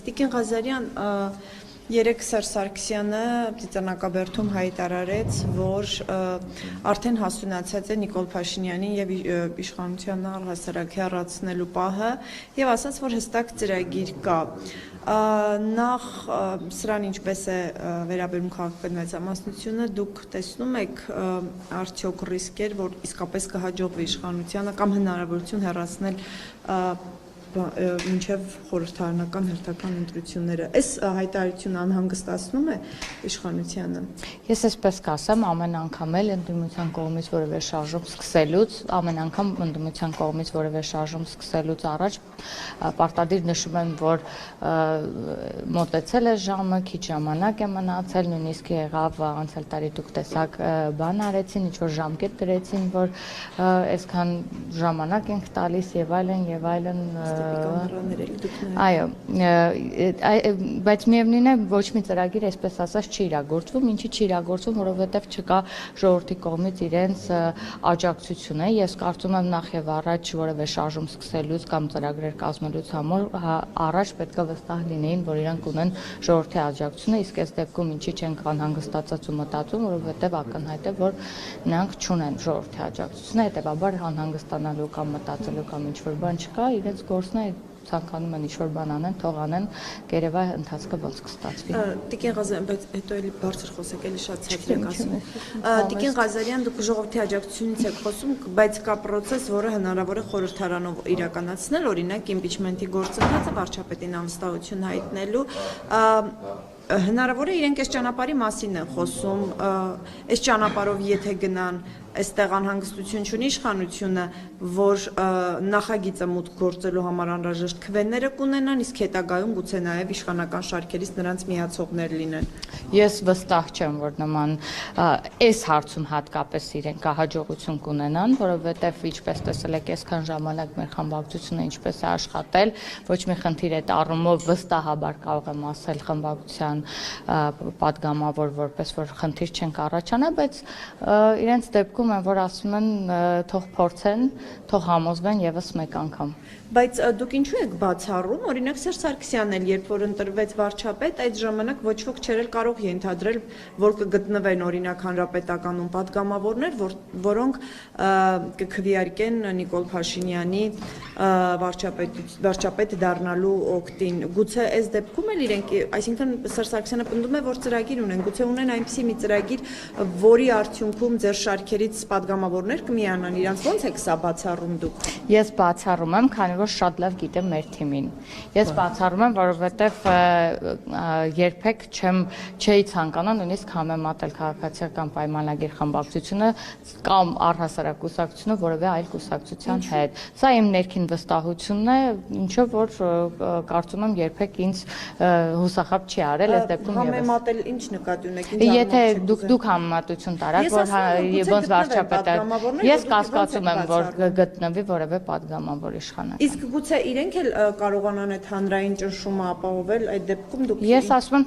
Տիկին Ղազարյան, երեք Սերժ Սարգսյանը Ծիծեռնակաբերդում հայտարարեց, որ արդեն հասունացած է Նիկոլ Փաշինյանին եւ իշխանության առհասարակ հեռացնելու պահը եւ ասաց, որ հստակ ծրագիր կա։ Նախ սրան ինչպես է վերաբերում քաղաքական մեծամասնությունը, դուք տեսնում եք արդյոք ռիսկեր, որ իսկապես կհաջողվի իշխանությանը կամ հնարավորություն հեռացնել մինչև խորհրդարանական հերթական ընտրությունները։ Այս հայտարարությունը անհանգստացնում է իշխանությանը։ Ես այսպես կասեմ, ամեն անգամ էլ ընդդիմության կողմից որևէ շարժում սկսելուց, ամեն անգամ ընդդիմության կողմից որևէ շարժում սկսելուց առաջ պարտադիր նշում եմ, որ մոտեցել է ժամը, քիչ ժամանակ է մնացել, նույնիսկ եղավ անցյալ տարի դուք տեսակ բան արեցին, ինչ-որ ժամկետ դրեցին, որ այսքան ժամանակ ենք տալիս եւ այլն Այո, բայց միևնույն է ոչ մի ծրագիր այսպես ասած չի իրագործվում, ինչի չի իրագործվում, որովհետև չկա ժողովրդի կողմից իրենց աջակցությունը։ Ես կարծում եմ նախ եւ առաջ որևէ շարժում սկսելուց կամ ծրագրեր կազմելուց առաջ պետք է վստահ լինեին, որ իրանք ունեն ժողովրդի աջակցությունը, իսկ այս դեպքում ինչի չենք անհանգստացած ու մտածում, որովհետև ակնհայտ է, որ նրանք չունեն ժողովրդի աջակցությունը, հետեւաբար անհանգստանալու կամ մտածելու կամ ինչ-որ բան չկա, իրենց գործն է ցանկանում են ինչ-որ բան անեն, թող անեն, կերևա ընթացքը ոնց կստացվի։ Տիկին Ղազարյան, բայց հետո էլի բարձր խոսեք, էլի շատ ցածր եք ասում։ Տիկին Ղազարյան, դուք ժողովրդի աջակցությունից եք խոսում, բայց կա process, որը հնարավոր է խորհրդարանով իրականացնել, օրինակ իմպիչմենտի գործընթացը վարչապետին անվստահություն հայտնելու հնարավոր է իրենք այս ճանապարհի մասին են խոսում, այս ճանապարհով եթե գնան, այստեղ անհանգստություն չունի իշխանությունը, որ նախագիծը մուտք գործելու համար անհրաժեշտ քվեները կունենան, իսկ հետագայում գուցե նաև իշխանական շարքերից նրանց միացողներ լինեն։ Ես վստահ չեմ, որ նման այս հարցում հատկապես իրենք հաջողություն կունենան, որովհետև ինչպես տեսել եք, այսքան ժամանակ մեր խմբակցությունը ինչպես է աշխատել, ոչ մի խնդիր այդ առումով վստահաբար կարող եմ ասել խմբակցության պատգամավոր, որպես որ խնդիր չենք առաջանա, բայց իրենց դեպքում են, որ ասում են թող փորձեն, թող համոզվեն եւս մեկ անգամ։ Բայց դուք ինչու եք բացառում, օրինակ Սերժ Սարգսյանն էլ երբ որ ընտրվեց վարչապետ, այդ ժամանակ ոչ ոք չէր կարող ենթադրել, որ կգտնվեն օրինակ հանրապետականում պատգամավորներ, որոնք կքվեարկեն Նիկոլ Փաշինյանի վարչապետ դառնալու օգտին։ Գուցե այս դեպքում էլ իրենք, այսինքն Սերժ Սարգսյանը պնդում է, որ ծրագիր ունեն, գուցե ունեն այնպիսի մի ծրագիր, որի արդյունքում ձեր շարքերից պատգամավորներ կմիանան, իրանց ո՞նց եք սա բացառում դուք։ Ես բացառում եմ, քանի որ շատ լավ գիտեմ մեր թիմին։ Ես բացառում եմ, որովհետև երբեք չէի ցանկանա նույնիսկ համեմատել քաղաքացիական պայմանագիր խմբակցությունը կամ առհասարակ կուսակցությունը որևէ այլ կուսակցության հետ։ Սա իմ ներքին վստահությունն է, ինչով որ կարծում եմ երբեք ինձ հուսախաբ չի արել այս դեպքում եւս։ Համեմատել ինչ նկատի ունեք, Եթե դուք համեմատություն տարաք, որ ոնց վարչապետը, ես կասկածում եմ, որ գտնվի որևէ պատգամավոր իշխանական։ Իսկ գուցե իրենք էլ կարողանան այդ հանրային ճնշումը ապահովել, այդ դեպքում դուք։ Ես ասում եմ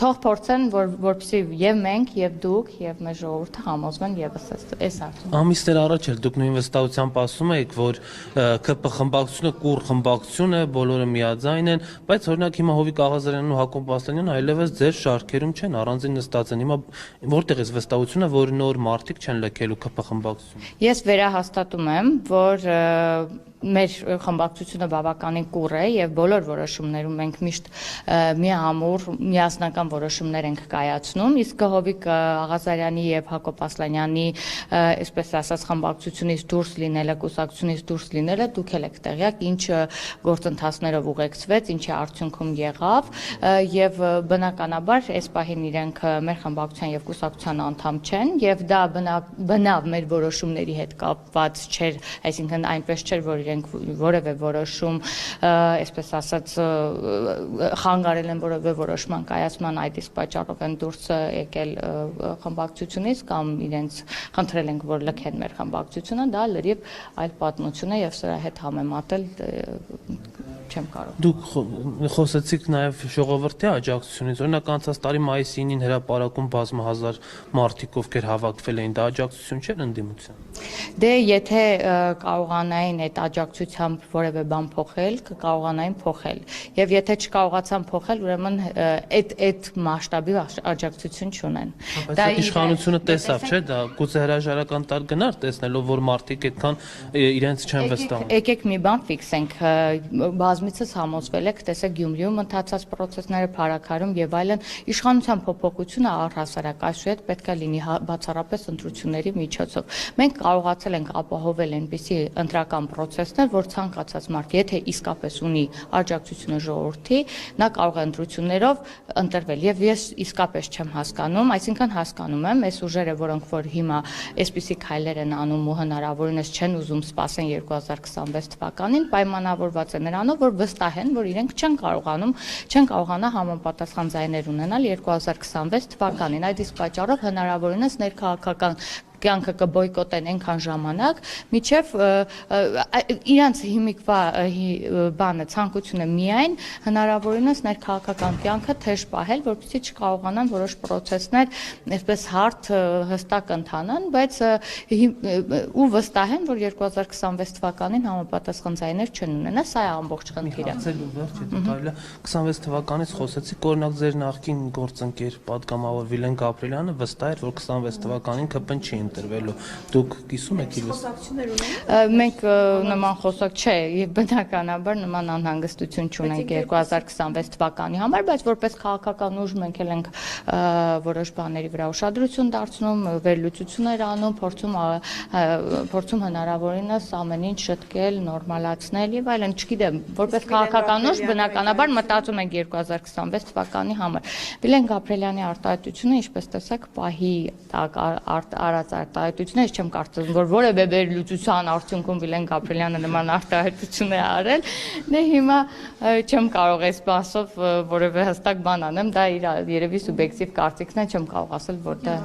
թող փորձեն, որպեսզի եւ մենք, եւ դուք, եւ մեր ժողովուրդը համոզվեն եւս այս հարցում։ Ամիսներ առաջ էլ դուք նույն վստահությամբ ասում եք, որ ԿՊ խմբակցությունը կուռ խմբակցություն է, բոլորը միաձայն են, բայց օրինակ հիմա Հովիկ Աղազարյանն ու Հակոբ Բաստանյանը այլևս ձեր շարքերում չեն, առանձին նստած են։ Հիմա որտեղ է վստահությունը, որ նոր մարդիկ չեն լքելու ԿՊ խմբակցությունը։ Ես վերահաստատում եմ, որ մեր խմբակցությունը բավականին կուռ է եւ բոլոր որոշումներում մենք միշտ միամուռ միասնական որոշումներ ենք կայացնում, իսկ Հովիկ Աղազարյանի եւ Հակոբ Ասլանյանի այսպես ասած խմբակցությունից դուրս լինելը, կուսակցությունից դուրս լինելը դուք եք տեղյակ, ինչ գործընթացներով ուղեկցվեց, ինչի արդյունքում եղավ եւ բնականաբար այս պահին իրենք մեր խմբակցության եւ կուսակցության անդամ չեն եւ դա բնավ մեր որոշումների հետ կապված չէր, այսինքն այնպես չէր, որ իրենք որևէ որոշում, այսպես ասած, խանգարել են որևէ որոշման կայացման, այդ իսկ պատճառով են դուրս եկել խմբակցությունից կամ իրենց խնդրել ենք, որ լքեն մեր խմբակցությունը, դա լրիվ այլ պատմություն է եւ սրա հետ համեմատել չեմ կարող։ Դուք խոսեցիք նաև ժողովրդի աջակցությունից, օրինակ անցած տարի մայիսի 9-ին հրապարակում բազմահազար մարդիկ ովքեր հավաքվել էին, դա աջակցություն չէր ընդդիմության։ Դե եթե կարողանային այդ աջակցությամբ որևէ բան փոխել, կկարողանային փոխել։ Եվ եթե չկարողացան փոխել, ուրեմն այդ մասշտաբի աջակցություն չունեն։ Բայց իշխանությունը տեսավ, չէ՞, դա գուցե հրաժարական տալ գնար տեսնելով, որ մարդիկ այդքան իրենց չեն վստահում։ Եկեք մի բան ֆիքսենք, բազմիցս համոզվել եք, տեսեք Գյումրիում ընթացած process-ները, Փարաքարում եւ այլն, իշխանության փոփոխությունը առհասարակ այսուհետ պետք է լինի բացառապես ընտրությունների միջոցով։ Մենք կարողացել ենք ապահովել այնպիսի ընտրական process-ներ, որ ցանկացած մարդ, եթե իսկապես ունի աջակցությունը ժողովրդի, նա կարող է ընտրություններով ընտրվել։ Եվ ես իսկապես չեմ հասկանում, այսինքն հասկանում եմ, այս ուժերը, որոնք որ հիմա այսպիսի քայլեր են անում ու հնարավորինս չեն ուզում սպասեն 2026 թվականին, պայմանավորված է նրանով, որ վստահ են, որ իրենք չեն կարողանա համապատասխան ձայներ ունենալ 2026 թվականին։ Այդ իսկ պատճառով հնարավորինս ներքաղաքական կյանքը կբոյկոտեն այնքան ժամանակ, միջև իրանց հիմիկվա բանը ցանկությունը միայն հնարավորինս ներքաղաքական կյանքը թեժ պահել, որպեսզի չկարողանան որոշ process-ներ այսպես հարթ հստակ ընթանան, բայց ու վստահ են, որ 2026 թվականին համապատասխան ձայներ չեն ունենա, սա է ամբողջ խնդիրը։ Ասելու վերջ, եթե կարելի է 26 թվականից խոսեցիք, օրինակ ձեր նախկին գործընկեր պատգամավոր Վիլեն Գաբրիելյանը վստահ էր, որ 26 թվականին ԿՊ-ն չի ընտրվելու։ Դուք կիսում եք իր խոսակցություններ ունենք։ Մենք նման խոսակ չէ, եւ բնականաբար նման անհանգստություն չունենք 2026 թվականի համար, բայց որպես քաղաքական ուժ մենք էլ ենք որոշ բաների վրա ուշադրություն դարձնում, վերլուծություններ անում, փորձում հնարավորինս ամեն ինչ շտկել, նորմալացնել եւ այլն, չգիտեմ, որպես քաղաքական ուժ բնականաբար մտածում ենք 2026 թվականի համար։ Վիլեն Գաբրիելյանի արտահայտությունը, ինչպես տեսակ, պահի արած արտահայտություն է, չեմ կարծում, որ որևէ վերլուծության արդյունքում Վիլեն Գաբրիելյանը նման արտահայտություն է արել։ Դե հիմա չեմ կարող այս բասով որևէ հստակ բան անեմ, դա իր երևի սուբյեկտիվ կարծիքն է, չեմ կարող ասել, որ դա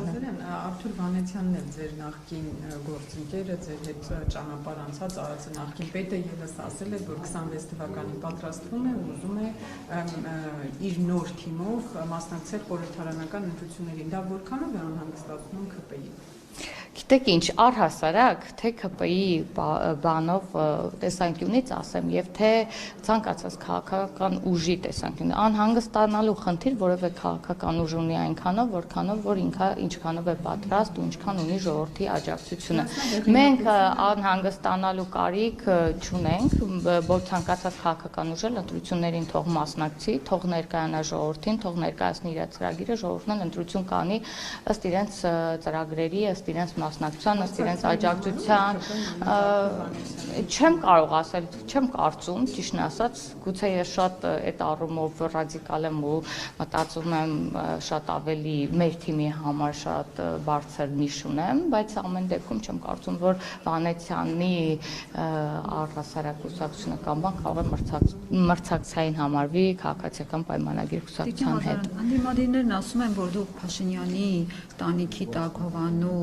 Արթուր Վանեցյանն է ձեր նախկին գործընկերը, ձեր հետ ճանապարհ անցած նախկին պետը ևս ասել է, որ 26 թվականին պատրաստվում է, ուզում է իր նոր թիմով մասնակցել խորհրդարանական ընտրություններին։ Դա որքանով է անհանգստացնում ԿՊ-ին։ Գիտեք ինչ, առհասարակ, թե ԿՊ-ի բանով տեսանկյունից ասեմ, եւ թե ցանկացած քաղաքական ուժի տեսանկյունից, անհանգստանալու խնդիր որևէ քաղաքական ուժ ունի այնքանով, որքանով որ ինքը ինչքանով է պատրաստ ու ինչքան ունի ժողովրդի աջակցությունը։ Մենք անհանգստանալու կարիք չունենք, որ ցանկացած քաղաքական ուժ ընտրություններին թող մասնակցի, թող ներկայանա ժողովրդին, թող ներկայացնի իր ծրագիրը, ժողովուրդն ընտրություն կանի ըստ իրենց ծրագրերի, ըստ իրենց մասնակցության, ըստ իրենց աջակցության, չեմ կարող ասել, չեմ կարծում, ճիշտն ասած, գուցե ես շատ այդ առումով ռադիկալ եմ ու մտածում եմ շատ ավելի մեր թիմի համար շատ բարձր նիշ ունեմ, բայց ամեն դեպքում չեմ կարծում, որ Վանեցյանի առհասարակ կուսակցությունը կամ բան կարող է մրցակցային համարվի քաղաքացիական պայմանագիր կուսակցության հետ։ Անդիմադիրներն ասում են, որ դուք Փաշինյանի տանիքի տակ հովանու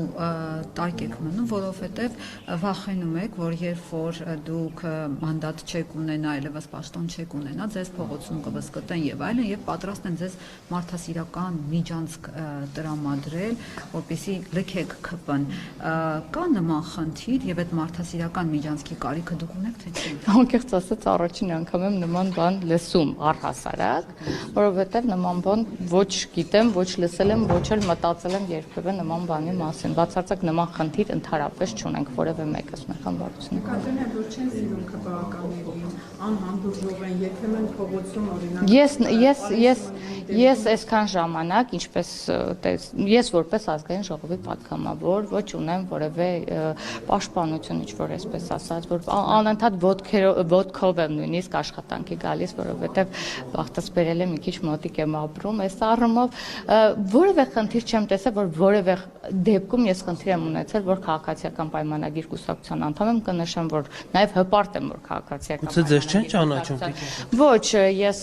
տակ եք մնում, որովհետև վախենում եք, որ երբ որ դուք մանդատ չեք ունենա, այլևս պաշտոն չեք ունենա, ձեզ փողոցում կվսկտեն եւ այլն, եւ պատրաստ են ձեզ մարդասիրական միջանցք տրամադրել, որպեսզի լքեք ԿՊ-ն։ Կա նման խնդիր եւ այդ մարդասիրական միջանցքի կարիքը դուք ունեք, թե չէ։ Անկեղծ ասած, առաջին անգամ եմ նման բան լսում առհասարակ, որովհետև նման բան ոչ գիտեմ, ոչ լսել եմ, ոչ էլ մտածել եմ երբևէ նման բանի մասին։ Բացարձակ նման խնդիր ընդհանրապես չունենք որևէ մեկս մեր խմբակցությունը։ Կարծում եմ, որ չեն սիրում ԿՊԱ-ականներին, անհանդուրժող են, երբեմն փողոցում օրինակ Ես այսքան ժամանակ, ինչպես ես որպես ազգային ժողովի պատգամավոր, ոչ ունեմ որևէ պաշտպանություն, ինչ-որ այսպես ասած, որ անընդհատ ոտքով եմ նույնիսկ աշխատանքի գալիս, որովհետև բախտս բերել եմ մի քիչ մոտիկ եմ ապրում, այս առումով որևէ խնդիր չեմ տեսել, որ որևէ դեպքում ես խնդիր եմ ունեցել, որ քաղաքացիական պայմանագիր կուսակցության անդամ եմ, կնշեմ, որ նաև հպարտ եմ, որ քաղաքացիական Գուցե ձեզ չեն ճանաչում։ Ոչ, ես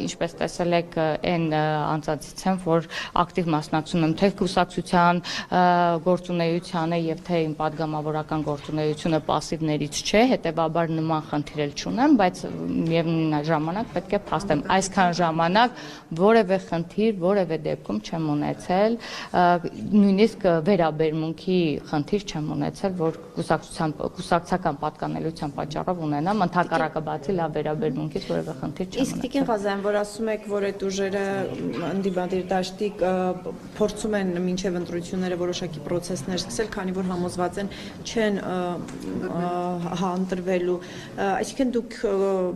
ինչպես տեսել եք այն անձանցից եմ, որ ակտիվ մասնակցում եմ թե կուսակցության գործունեությանը եւ թե իմ падգամավորական գործունեությունը пассивներից չէ, հետեւաբար նման խնդիր էլ չունեմ, բայց միևնույն ժամանակ պետք է փաստեմ, այսքան ժամանակ որևէ խնդիր, որևէ դեպքում չեմ ունեցել, նույնիսկ վերաբերմունքի խնդիր չեմ ունեցել, որ կուսակցական պատկանելիության պատճառով ունենամ, ընդհակառակը բացի լավ վերաբերմունքից որևէ խնդիր չեմ Իսկ Տիկին Ղազարյան, որ ասում եք, որ այդ ուժերը ընդդիմադիր դաշտի փորձում են մինչև ընտրությունները որոշակի process-ներ սկսել, քանի որ համոզված են չեն ընտրվելու, այսինքն դուք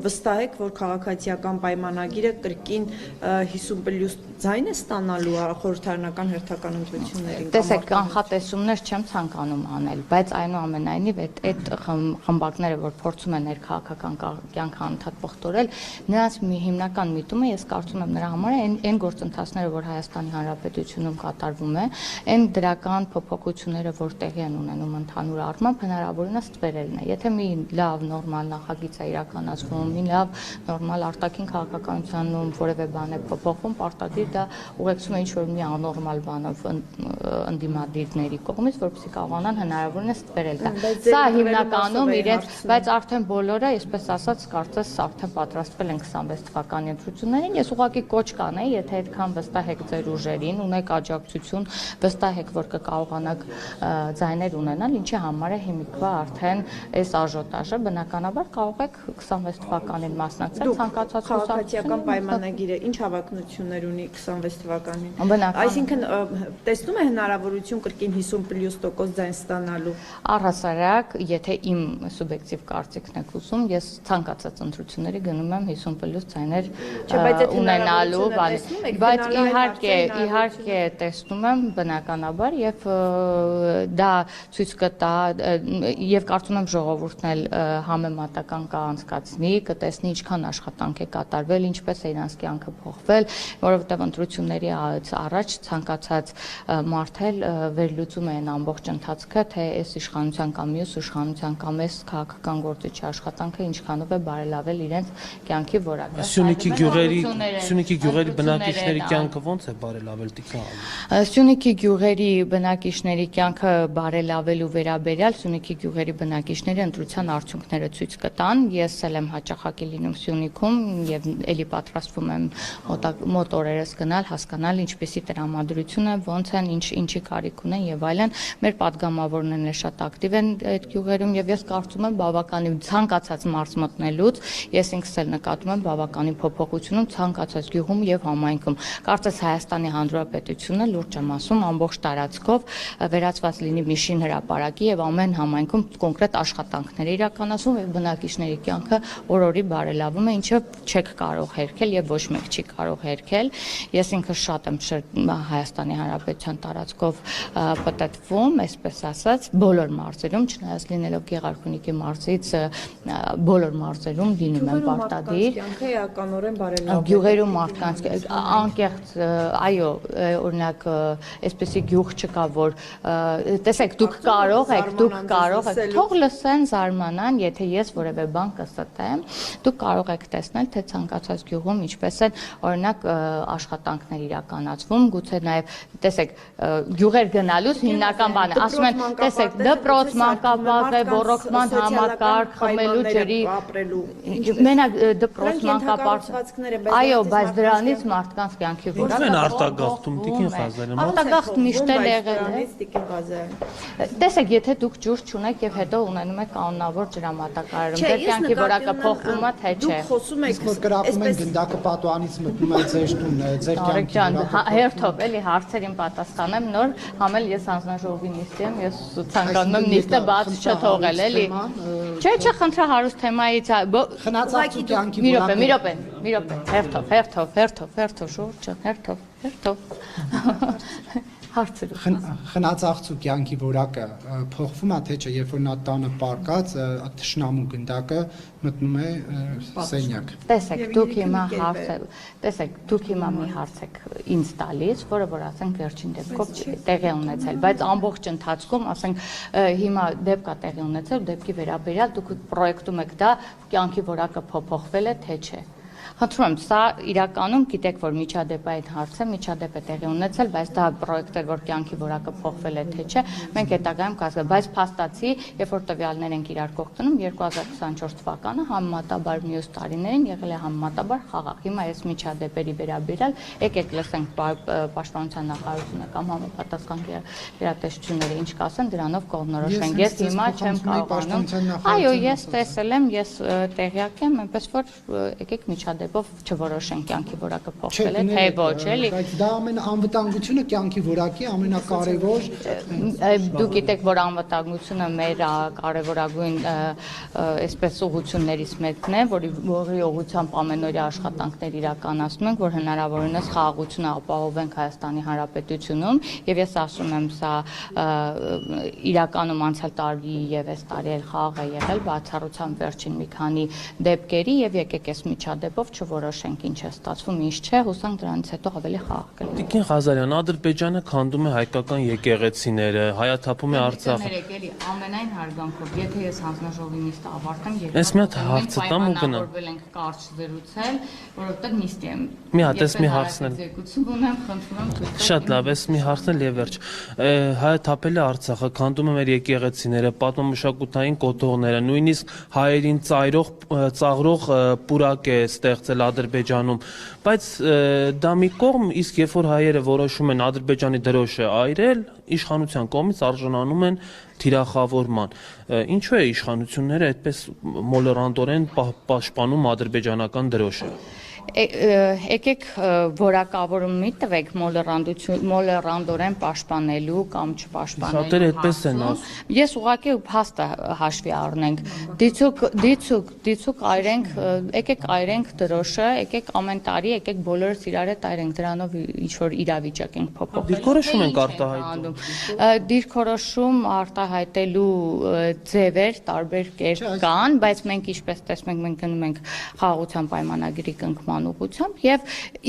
վստահ եք, որ քաղաքացիական պայմանագիրը կրկին 50+ ձայն է ստանալու խորհրդարանական հերթական ընտրություններին։ Տեսեք, կանխատեսումներ չեմ ցանկանում անել, բայց այնուամենայնիվ այդ խմբակները, որ փորձում են ներքաղաքական կյանքը անընդհատ ողջորել, նրանց մի հիմնական միտումը, ես կարծում եմ նրա համար այն գործընթացները, որ Հայաստանի Հանրապետությունում կատարվում է, այն դրական փոփոխությունները, որ տեղի են ունենում ընդհանուր առմամբ, հնարավորինս ստվերելն է։ Եթե մի լավ նորմալ նախագիծ է իրականացվում, մի լավ նորմալ արտաքին քաղաքականությունում որևէ բան է փոփոխվում, պարտադիր դա ուղեկցում է ինչ-որ մի աննորմալ բանով ընդդիմադիրների կողմից, որպեսզի կարողանան հնարավորինս ստվերել դա։ Սա հիմնականում իրենց, բայց արդեն բոլորը, այսպես ասած, կարծես արդեն պատրաստվել են 26 թվականի ընտրություններին։ Ես ուղղակի կոչ կանեի, եթե այդքան վստահ եք ձեր ուժերին, ունեք աջակցություն, վստահ եք, որ կկարողանաք ձայներ ունենալ, ինչի համար է հիմիկվա արդեն այս աժոտաժը, բնականաբար կարող եք 26 թվականին մասնակցել ցանկացած քաղաքացիական պայմանագիրը ինչ հավակնություններ ունի 26 թվականին։ Բնական։ Այսինքն տեսնում է հնարավորություն կրկին 50+ ձայն ստանալու։ Առհասարակ, եթե իմ սուբյեկտիվ կարծիքն եք ուզում, ես ցանկացած ընտրությունների գնում եմ 50+ ձայներ ունենալու, բայց իհարկե տեսնում եմ բնականաբար եւ դա ցույց կտա եւ կարծում եմ ժողովուրդն էլ համեմատական կանցկացնի, կտեսնի ինչքան աշխատանք է կատարվել, ինչպես է իրանց կյանքը փոխվել, որովհետեւ ընտրությունների առաջ ցանկացած մարդ էլ վերլուծում է այն ամբողջ ընթացքը, թե այս իշխանության կամ մյուս իշխանության կամ այս քաղաքական գործիչի աշխատանքը ինչքանով է բարելավել իրենց կյանքի որակը։ Սյունիքի գյուղերի բնակիչների կյանքը ո՞նց է բարելավել Տիկին? Սյունիքի գյուղերի բնակիչների կյանքը բարելավելու վերաբերյալ Սյունիքի գյուղերի բնակիչների ընտրության արդյունքները ցույց կտան։ Ես էլ եմ հաճախակի լինում Սյունիքում եւ ելի պատրաստվում եմ մոտ օրերս գնալ, հասկանալ ինչպեսի տրամադրություն է, ոնց են, ինչի կարիք ունեն եւ այլն։ Մեր падգամավորներն էլ շատ ակտիվ են այդ գյուղերում եւ ես կարծում եմ բավականին ցանկացած մարզ մտնելուց ես ինքս էլ նկատում եմ բավականին փոփոխությունում ցանկացած գյուղում եւ համայնքում։ Կարծես Հայաստանի Հանրապետությունը լուրջ եմ ասում ամբողջ տարածքով վերածված լինի մի շին հրապարակի եւ ամեն համայնքում կոնկրետ աշխատանքներ իրականացում եւ բնակիչների կյանքը օր-օրի բարելավում է, ինչը չեք կարող հերքել եւ ոչ մեկ չի կարող հերքել։ Ես ինքս շատ եմ Հայաստանի Հանրապետության տարածքով պատտվում, այսպես ասած, բոլոր մարզերում, չնայած լինելով Գեղարքունիքի մարզից բոլոր մարզերում լինում եմ պարտադիր։ Կյանքը էականորեն բարելավում։ Գյուղերում մարդկանց անկեղծ, այո, օրինակ, այսպեսի գյուղ չկա, որ տեսեք, դուք կարող եք, թող լսեն, զարմանան, եթե ես որևէ բան կստեմ, դուք կարող եք տեսնել, թե ցանկացած գյուղում ինչպես են, օրինակ, աշխատանքներ իրականացվում, գուցե նաև, տեսեք, գյուղեր գնալուց հիմնական բանը, ասում են, տեսեք, դպրոց, մանկապարտեզ, ռոռոկման համակարգ, խմելու ջրի, մենակ դպրոց, մանկապարտեզ, այո, բայց դրանից մարդկանց կյանքի որակը Ո՞ւր են արտագաղթում Տիկին Ղազարյան։ Արտագաղթ միշտ էլ եղել է։ Տիկին Ղազարյան։ Տեսեք, եթե դուք ջուր չունեք եւ հետո ունենում եք կանոնավոր ջրամատակարարում, ձեր կյանքի որակը փոխվում է, թե չէ։ Դուք խոսում եք, որ կրակում են գնդակը պատուանից մտնում է ձեր տուն, ձեր կյանքի որակը։ Հերթով էլի հարցերին պատասխանեմ նոր, համել ես հանձնաժողովի նիստի եմ, ես ցանկանում եմ նիստը բաց չթողել, էլի։ Չէ, խնդրա հարուստ թեմայից Խնացածու կյանքի որակը։ Մի րոպե, հերթով, շուրջը, հերթով։ Հարցրու։ Խնացածու կյանքի որակը փոխվում է թե չէ, երբ որ նա տանը պարկած թշնամու գնդակը մտնում է սենյակ։ Տեսեք, դուք հիմա մի հարց եք ինձ տալիս, որը որ ասենք վերջին դեպքով տեղի ունեցել, բայց ամբողջ ընթացքում ասենք հիմա դեպք է տեղի ունեցել, դեպքի վերաբերյալ դուք պրոյեկտում եք դա կյանքի որակը փոփոխվել է թե չէ։ Խնդրում եմ, սա իրականում գիտեք, որ միջադեպը այդ հարցը միջադեպ է տեղի ունեցել, բայց դա պրոյեկտ էր, որ կյանքի որակը փոխվել է թե չէ, մենք հետագայում կասկած, բայց փաստացի, երբ որ տվյալներ ենք իրար կողքնում, 2024 թվականը համեմատաբար մյուս տարիներին եղել է համեմատաբար խաղաղ։ Հիմա այս միջադեպերի վերաբերյալ եկեք լսենք պաշտպանության նախարարությունը կամ համապատասխան գերատեսչությունները ինչ կասեն, դրանով կողմնորոշենք։ Ես հիմա չեմ կարողանում։ Այո, ես տեսել եմ, ես տեղյակ եմ, այնպես որ եկեք միջադեպով չորոշենք կյանքի որակը փոխվել է, թե ոչ, էլի։ Բայց դա անվտանգությունը կյանքի որակի ամենակարևոր։ Դուք գիտեք, որ անվտանգությունը մեր կարևորագույն այսպես ուղղություններից մեկն է, որի ուղղությամբ ամենօրյա աշխատանքներ իրականացնում ենք, որ հնարավորինս խաղաղությունը ապահովենք Հայաստանի Հանրապետությունում, եւ ես ասում եմ, սա իրականում անցյալ տարի եւ այս տարի էլ խաղաղ է եղել, բացառությամբ վերջին մի քանի դեպքերի, եւ եկեք այս միջադեպով չորոշենք ինչ է ստացվում, ինչ չէ, հուսանք դրանից հետո ավելի խաղաղ կլինի։ Տիկին Ղազարյան, Ադրբեջանը քանդում է հայկական եկեղեցիները, հայաթափում է Արցախը։ Էլի ամենայն հարգանքով, եթե ես հանձնաժողովի նիստը ավարտեմ, Ես մի հատ հարցը տամ ու գնամ։ Պայմանավորվել ենք կարճ զրուցել, որովհետեւ նիստի եմ։ Մի հատ, ես մի հարցնել։ Ձգություն ունեմ, խնդրում եմ։ Շատ լավ, ես մի հարցնել եւ վերջ։ Հայաթափել է Արցախը, քանդում է մեր եկեղեցիները, պատմամշակութային կոթողները, նույնիսկ հայերին ծաղրող պուրակ է ստեղծել Ադրբեջանում, բայց դա մի կողմ, իսկ երբ որ հայերը որոշում են Ադրբեջանի դրոշը այրել, իշխանության կողմից արժանանում են թիրախավորման։ Ինչու է իշխանությունները այդպես մոլորանդորեն պաշտպանում ադրբեջանական դրոշը։ Եկեք որակավորում մի տվեք մոլեռանդորեն պաշտպանելու կամ չպաշտպանելու։ Շատերը այդպես են ասում։ Ես ուղղակի փաստը հաշվի առնենք։ Դիցուկ այրենք, եկեք այրենք դրոշը, եկեք ամեն տարի, եկեք բոլորս իրար հետ այրենք, դրանով ինչ որ իրավիճակ ենք փոփոխել։ Դիրքորոշում ենք արտահայտում։ Դիրքորոշում արտահայտելու ձևեր տարբեր կերպ կան, բայց մենք ինչպես տեսնում ենք, մենք գնում ենք խաղաղության պայմանագրի կնքման ուղղությամբ եւ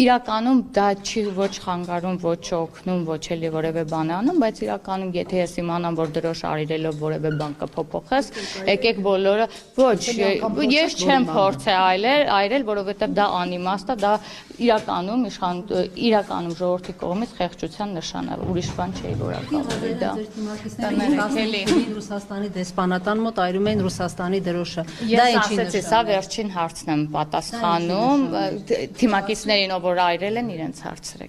իրականում դա չի ոչ խանգարում, ոչ օգնում, ոչ էլի որևէ բան անում, բայց իրականում եթե ես իմանամ, որ դրոշ արիրելով որևէ բան կփոփոխես, եկեք բոլորը ոչ, ես չեմ փորձել այրել, որովհետեւ դա անիմաստ է, դա իրականում ժողովրդի կողմից խեղճության նշան է, ուրիշ բան չէ որակավորի դա։ Ռուսաստանի դեսպանատան մոտ այրում են Ռուսաստանի դրոշը։ Ես ասացի, սա վերջին հարցն եմ պատասխանում, թիմակիցներին, ով որ այրել են, իրենց հարցրեք։